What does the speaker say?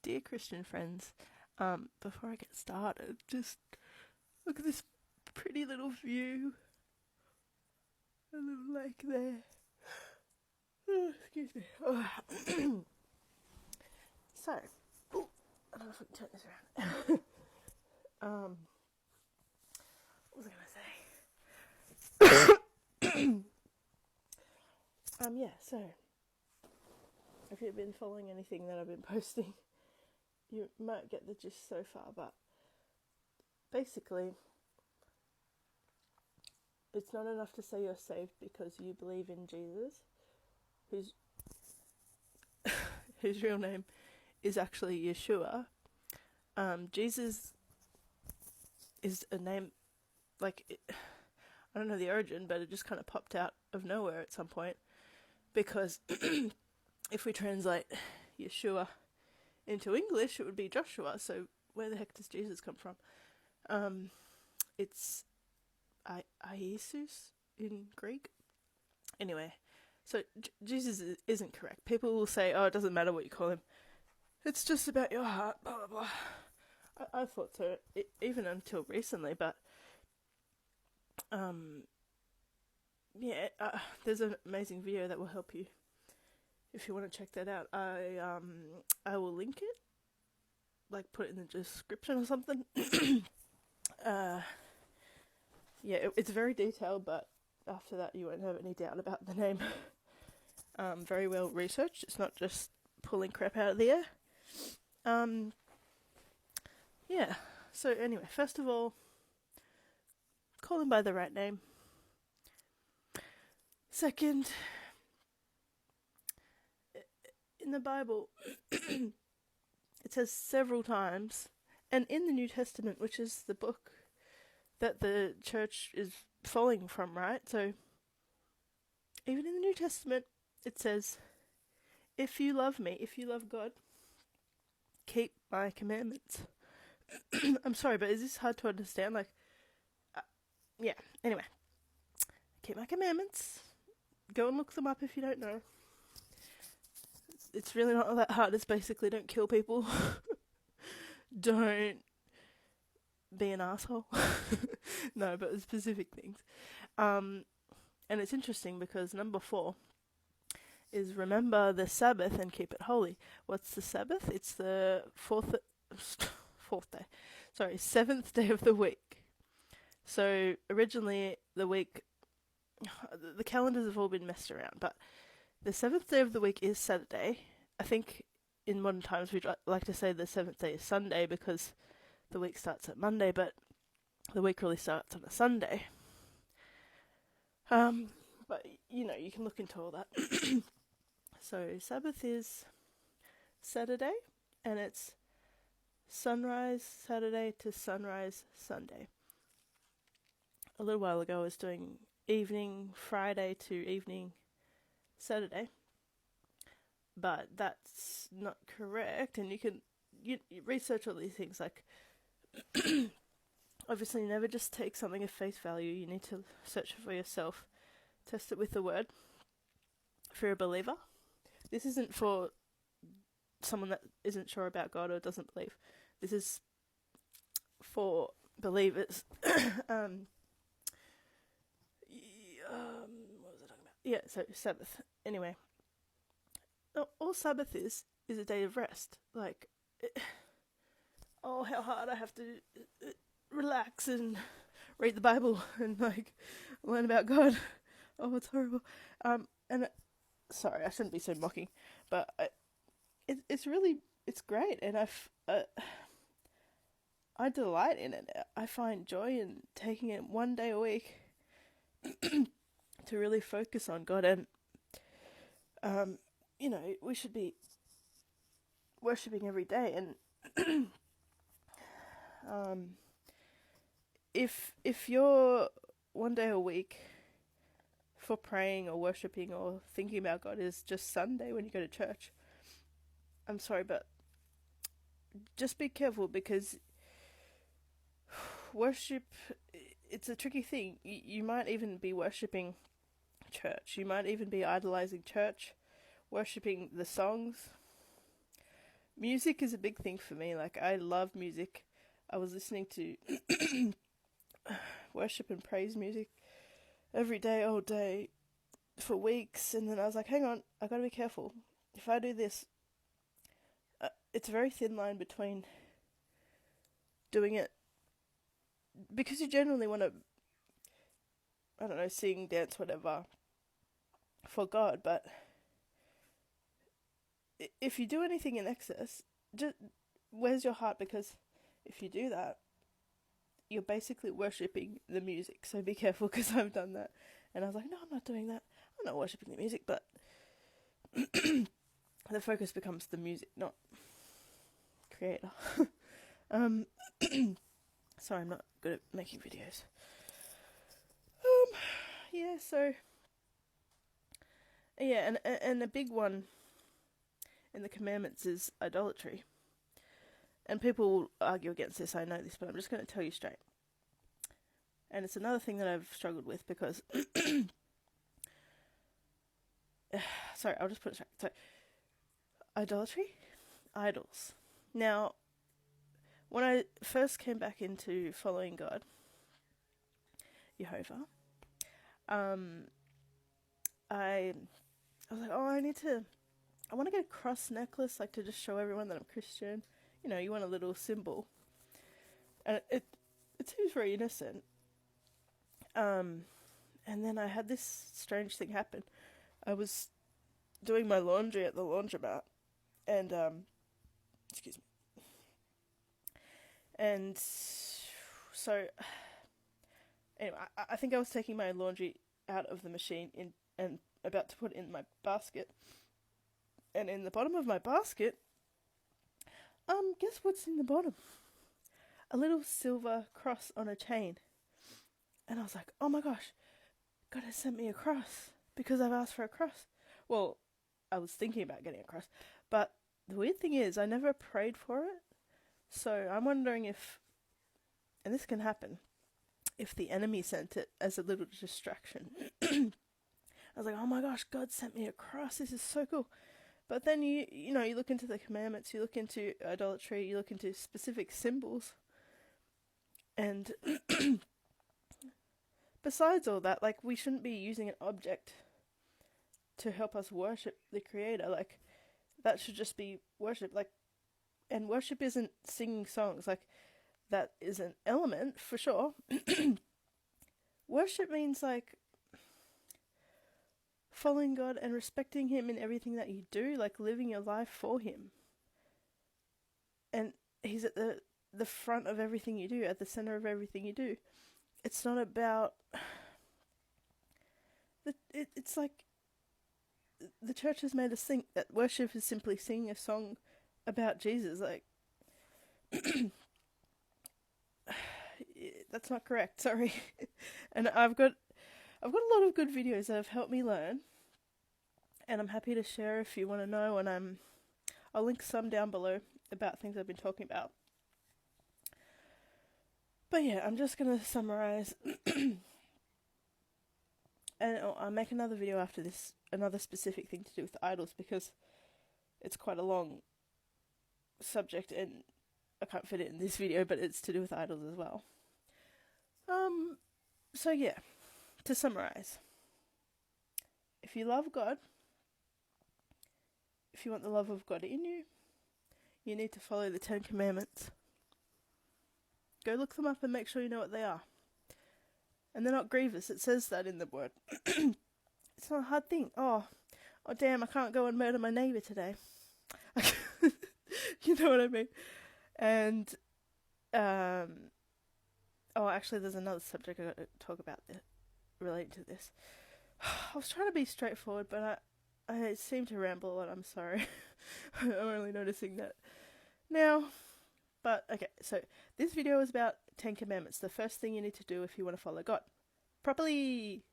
Dear Christian friends, before I get started, just look at this pretty little view. A little lake there. Oh, excuse me. Oh. So, I don't know if we can turn this around. What was I going to say? So, if you've been following anything that I've been posting, you might get the gist so far, but basically, it's not enough to say you're saved because you believe in Jesus, whose real name is actually Yeshua. Jesus is a name, I don't know the origin, but it just kind of popped out of nowhere at some point, because if we translate Yeshua into English, it would be Joshua, so where the heck does Jesus come from? It's Iesus in Greek. Anyway, so Jesus isn't correct. People will say, oh, it doesn't matter what you call him. It's just about your heart, blah, blah, blah. I thought so, even until recently, but there's an amazing video that will help you if you want to check that out. I will link it, put it in the description or something. It's very detailed, but after that you won't have any doubt about the name. Very well researched. It's not just pulling crap out of the air. So anyway, first of all, call him by the right name. Second, in the Bible, it says several times, and in the New Testament, which is the book that the church is following from, right? So, even in the New Testament, it says, if you love me, if you love God, keep my commandments. I'm sorry, but is this hard to understand? Anyway. Keep my commandments. Go and look them up if you don't know. It's really not that hard. It's basically don't kill people. Don't be an asshole. No, but specific things. And it's interesting because number 4 is remember the Sabbath and keep it holy. What's the Sabbath? It's the seventh day of the week. So originally the week, the calendars have all been messed around, but the 7th day of the week is Saturday. I think in modern times we'd like to say the 7th day is Sunday because the week starts at Monday, but the week really starts on a Sunday. But you can look into all that. So Sabbath is Saturday, and it's sunrise Saturday to sunrise Sunday. A little while ago I was doing evening Friday to evening Saturday, but that's not correct, and you research all these things, obviously never just take something at face value. You need to search for yourself, test it with the word. If you're a believer, this isn't for someone that isn't sure about God or doesn't believe. This is for believers. What was I talking about? Yeah, so Sabbath. Anyway, all Sabbath is a day of rest. How hard I have to relax and read the Bible and learn about God. Oh, it's horrible. Sorry, I shouldn't be so mocking, but it's great, and I delight in it. I find joy in taking it one day a week to really focus on God, and we should be worshipping every day, and if you're one day a week for praying or worshipping or thinking about God is just Sunday when you go to church, I'm sorry, but just be careful, because worship, it's a tricky thing. You might even be worshipping church. You might even be idolizing church, worshipping the songs. music is a big thing for me. Like, I love music. I was listening to worship and praise music every day, all day, for weeks, and then I was like, hang on, I gotta be careful. If I do this, it's a very thin line between doing it because you generally want to, I don't know, sing, dance, whatever, for God, but if you do anything in excess, just where's your heart? Because if you do that, you're basically worshipping the music. So be careful, because I've done that. And I was like, no, I'm not doing that. I'm not worshipping the music, but the focus becomes the music, not creator. Sorry, I'm not good at making videos. Yeah, so yeah, and a big one in the commandments is idolatry. And people will argue against this, I know this, but I'm just going to tell you straight. And it's another thing that I've struggled with because sorry, I'll just put it straight. So, idolatry, idols. Now, when I first came back into following God, Jehovah, I was like, oh, I want to get a cross necklace, like to just show everyone that I'm Christian. You know, you want a little symbol. And it seems very innocent. And then I had this strange thing happen. I was doing my laundry at the laundromat, and excuse me. And so, anyway, I think I was taking my laundry out of the machine and about to put it in my basket. And in the bottom of my basket, guess what's in the bottom? A little silver cross on a chain. And I was like, oh my gosh, God has sent me a cross because I've asked for a cross. Well, I was thinking about getting a cross, but the weird thing is I never prayed for it. So I'm wondering if, and this can happen, if the enemy sent it as a little distraction. I was like, oh my gosh, God sent me a cross. This is so cool. But then you look into the commandments, you look into idolatry, you look into specific symbols. And besides all that, like, we shouldn't be using an object to help us worship the Creator. Like, that should just be worship. Like, and worship isn't singing songs. Like, that is an element for sure. Worship means, like, following God and respecting Him in everything that you do, like living your life for Him. And He's at the front of everything you do, at the center of everything you do. It's not about it's like the church has made us think that worship is simply singing a song about Jesus. Like, that's not correct, sorry. And I've got a lot of good videos that have helped me learn, and I'm happy to share if you want to know, and I'll link some down below about things I've been talking about. But yeah, I'm just going to summarize, and I'll make another video after this, another specific thing to do with idols, because it's quite a long subject and I can't fit it in this video, but it's to do with idols as well. So yeah, to summarize, if you love God, if you want the love of God in you, you need to follow the 10 Commandments. Go look them up and make sure you know what they are. And they're not grievous, it says that in the word. It's not a hard thing. Oh damn, I can't go and murder my neighbour today. You know what I mean? And, actually there's another subject I got to talk about that related to this. I was trying to be straightforward, but I seem to ramble a lot, I'm sorry. I'm only noticing that now. But, okay, so this video is about 10 Commandments. The first thing you need to do if you want to follow God properly.